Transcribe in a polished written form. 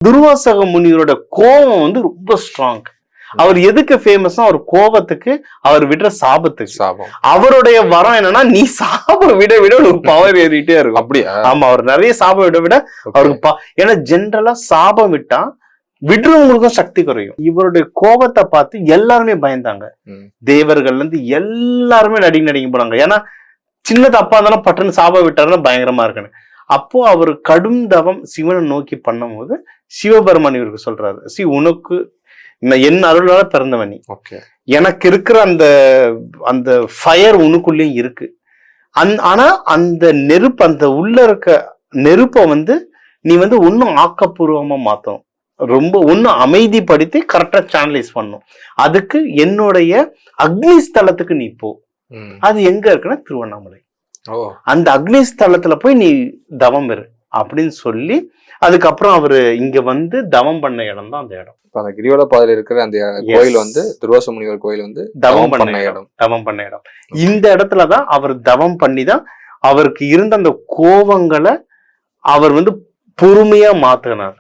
துர்வாசக முனிவரோட கோபம் வந்து ரொம்ப ஸ்ட்ராங். அவர் எதுக்கு ஃபேமஸ்னா அவர் கோபத்துக்கு, அவர் விடுற சாபத்துக்கு. சாபம். அவருடைய வரம் என்னன்னா நீ சாபம் விட விட ஒரு பவர் ஏறிட்டே இருக்கும். அப்படியா? ஆமா, அவர் நிறைய சாபம் விட விட அவருக்கு ஏன்னா ஜென்ரலா சாபம் விட்டா விடுறவங்களுக்கும் சக்தி குறையும். இவருடைய கோபத்தை பார்த்து எல்லாருமே பயந்தாங்க. தேவர்கள்ல இருந்து எல்லாருமே நடுங்கி போனாங்க. ஏன்னா சின்ன தப்பா இருந்தாலும் பட்டுன்னு சாபம் விட்டாருன்னா பயங்கரமா இருக்குன்னு. அப்போ அவர் கடும் தவம் சிவனை நோக்கி பண்ணும் போது சிவபெருமான் இவருக்கு சொல்றாரு, உனக்கு என் அருளால பிறந்தவன் நீ, எனக்கு இருக்கிற அந்த அந்த ஃபயர் உனக்குள்ளேயும் இருக்கு. ஆனா அந்த நெருப்பு, அந்த உள்ள இருக்க நெருப்பை வந்து நீ வந்து ஒன்னும் ஆக்கப்பூர்வமா மாத்தணும், ரொம்ப ஒன்னும் அமைதிப்படுத்தி கரெக்டா சேனலைஸ் பண்ணும். அதுக்கு என்னுடைய அக்னி ஸ்தலத்துக்கு நீ போ. அது எங்க இருக்குன்னா திருவண்ணாமலை. அந்த அக்னி ஸ்தலத்துல போய் நீ தவம் இரு அப்படின்னு சொல்லி அதுக்கப்புறம் அவரு இங்க வந்து தவம் பண்ண இடம் தான் அந்த இடம். அந்த கிரிவல பாதையில இருக்கிற அந்த கோயில் வந்து துர்வாச முனிவர் கோயில் வந்து தவம் பண்ண இடம். இந்த இடத்துலதான் அவர் தவம் பண்ணிதான் அவருக்கு இருந்த அந்த கோபங்களை அவர் வந்து பொறுமையா மாத்தினார்.